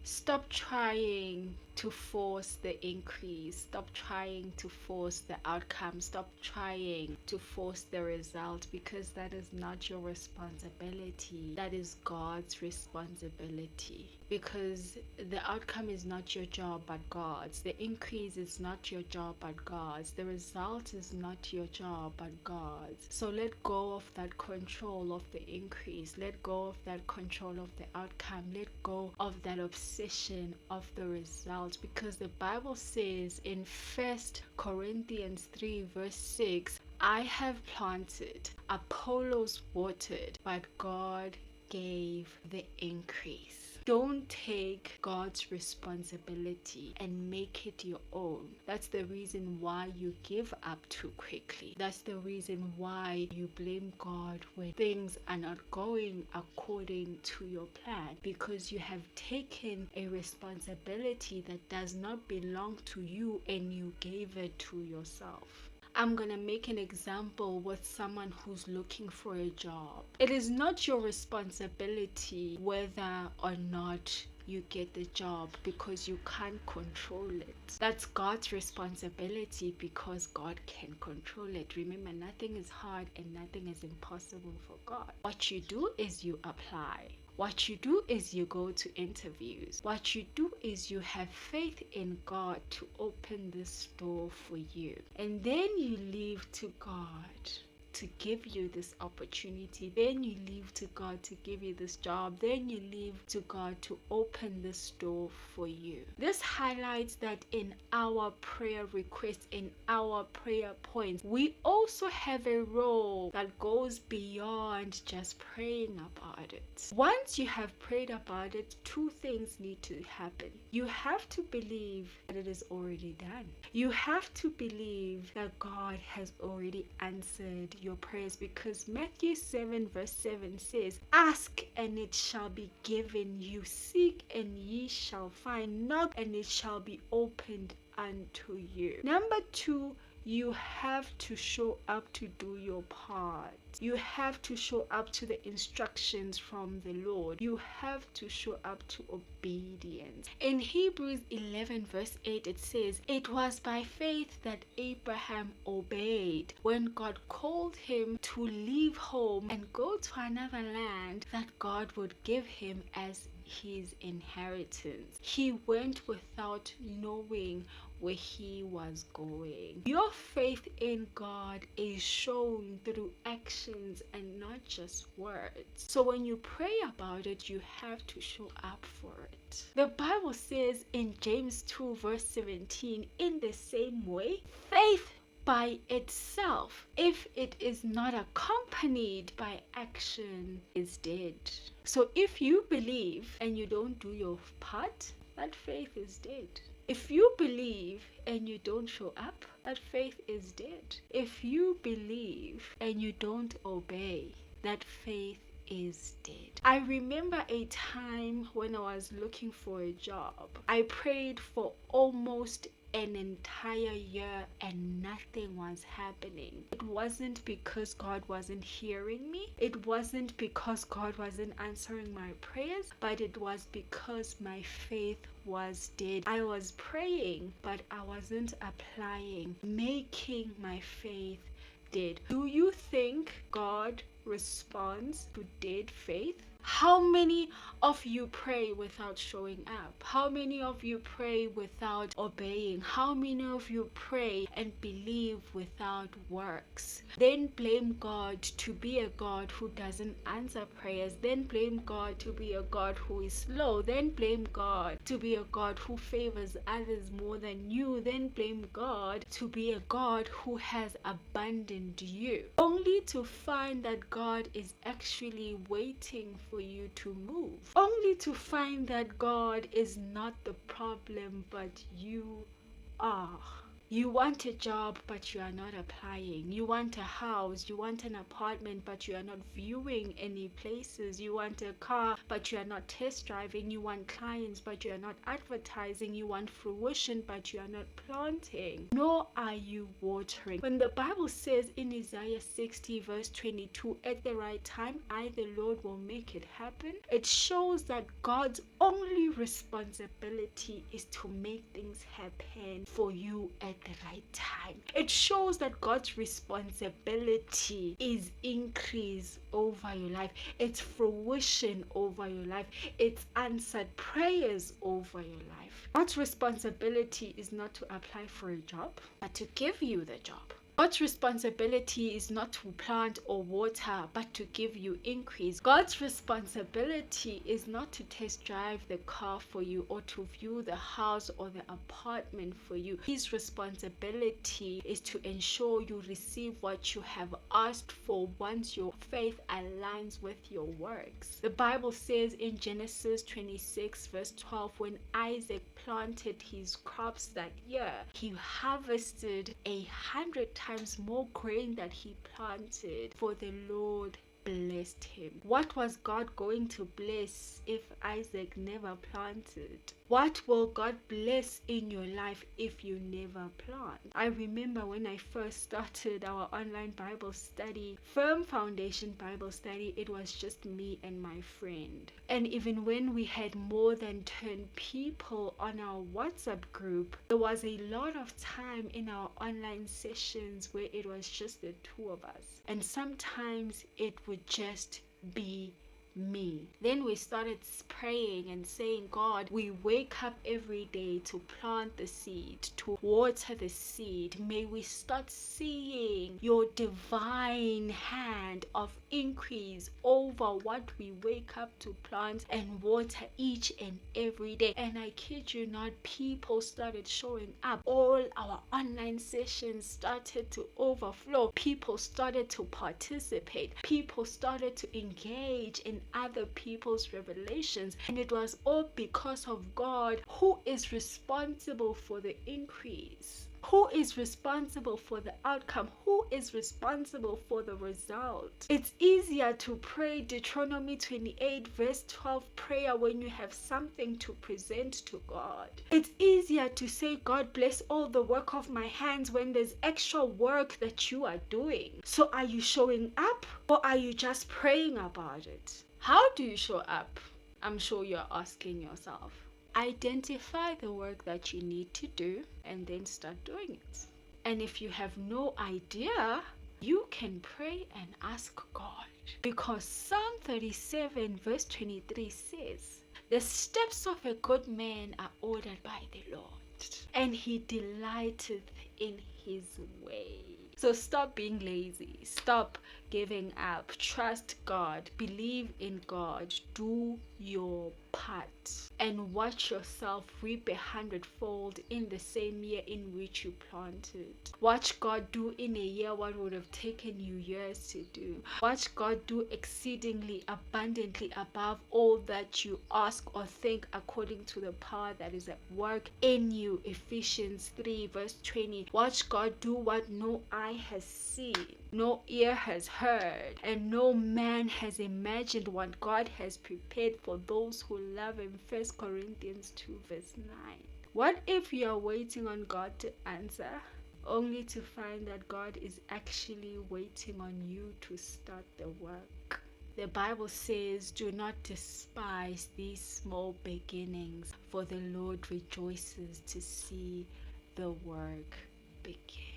Stop trying to force the increase. Stop trying to force the outcome. Stop trying to force the result, because that is not your responsibility. That is God's responsibility. Because the outcome is not your job but God's. The increase is not your job but God's. The result is not your job but God's. So let go of that control of the increase. Let go of that control of the outcome. Let go of that obsession of the result, because the Bible says in 1 Corinthians 3 verse 6, I have planted, Apollos watered, but God gave the increase. Don't take God's responsibility and make it your own. That's the reason why you give up too quickly. That's the reason why you blame God when things are not going according to your plan, because you have taken a responsibility that does not belong to you and you gave it to yourself. I'm gonna make an example with someone who's looking for a job. It is not your responsibility whether or not you get the job, because you can't control it. That's God's responsibility, because God can control it. Remember, nothing is hard and nothing is impossible for God. What you do is you apply. What you do is you go to interviews. What you do is you have faith in God to open this door for you. And then you leave to God to give you this opportunity. Then you leave to God to give you this job. Then you leave to God to open this door for you. This highlights that in our prayer requests, in our prayer points, we also have a role that goes beyond just praying about it. Once you have prayed about it, two things need to happen. You have to believe that it is already done. You have to believe that God has already answered your prayers, because Matthew 7 verse 7 says, ask and it shall be given you, seek and ye shall find, knock and it shall be opened unto you. Number two, you have to show up to do your part. You have to show up to the instructions from the Lord. You have to show up to obedience. In Hebrews 11 verse 8 it says, it was by faith that Abraham obeyed when God called him to leave home and go to another land that God would give him as his inheritance. He went without knowing where he was going. Your faith in God is shown through actions and not just words. So when you pray about it, you have to show up for it. The Bible says in James 2 verse 17, in the same way, faith by itself, if it is not accompanied by action, is dead. So if you believe and you don't do your part, that faith is dead. If you believe and you don't show up, that faith is dead. If you believe and you don't obey, that faith is dead. I remember a time when I was looking for a job. I prayed for almost an entire year and nothing was happening. It wasn't because God wasn't hearing me. It wasn't because God wasn't answering my prayers, but it was because my faith was dead. I was praying, but I wasn't applying, making my faith dead. Do you think God responds to dead faith? How many of you pray without showing up? How many of you pray without obeying? How many of you pray and believe without works? Then blame God to be a God who doesn't answer prayers. Then blame God to be a God who is slow. Then blame God to be a God who favors others more than you. Then blame God to be a God who has abandoned you. Only to find that God is actually waiting for you to move. Only to find that God is not the problem, but you are. You want a job, but you are not applying. You want a house, you want an apartment, but you are not viewing any places. You want a car, but you are not test driving. You want clients, but you are not advertising. You want fruition, but you are not planting. Nor are you watering. When the Bible says in Isaiah 60 verse 22, at the right time, I, the Lord, will make it happen, it shows that God's only responsibility is to make things happen for you at the right time. It shows that God's responsibility is increase over your life. It's fruition over your life. It's answered prayers over your life. God's responsibility is not to apply for a job, but to give you the job. God's responsibility is not to plant or water, but to give you increase. God's responsibility is not to test drive the car for you or to view the house or the apartment for you. His responsibility is to ensure you receive what you have asked for once your faith aligns with your works. The Bible says in Genesis 26 verse 12, when Isaac planted his crops that year, he harvested 100 times more grain that he planted, for the Lord blessed him. What was God going to bless if Isaac never planted? What will God bless in your life if you never plant? I remember when I first started our online Bible study, Firm Foundation Bible study, it was just me and my friend. And even when we had more than 10 people on our WhatsApp group, there was a lot of time in our online sessions where it was just the two of us. And sometimes it would just be me. Then we started praying and saying, God, we wake up every day to plant the seed, to water the seed. May we start seeing your divine hand of increase over what we wake up to plant and water each and every day. And I kid you not, people started showing up. All our online sessions started to overflow. People started to participate. People started to engage in other people's revelations, and it was all because of God, who is responsible for the increase, who is responsible for the outcome, who is responsible for the result. It's easier to pray Deuteronomy 28 verse 12 prayer when you have something to present to God. It's easier to say, God bless all the work of my hands, when there's extra work that you are doing. So are you showing up, or are you just praying about it? How do you show up? I'm sure you're asking yourself. Identify the work that you need to do and then start doing it. And if you have no idea, you can pray and ask God. Because Psalm 37 verse 23 says, the steps of a good man are ordered by the Lord, and he delighteth in his way. So stop being lazy. Stop giving up. Trust God. Believe in God. Do your part. And watch yourself reap 100-fold in the same year in which you planted. Watch God do in a year what would have taken you years to do. Watch God do exceedingly abundantly above all that you ask or think, according to the power that is at work in you. Ephesians 3 verse 20. Watch God do what no eye has seen, no ear has heard, and no man has imagined, what God has prepared for those who love him. 1 Corinthians 2 verse 9. What if you are waiting on God to answer, only to find that God is actually waiting on you to start the work? The Bible says, do not despise these small beginnings, for the Lord rejoices to see the work begin.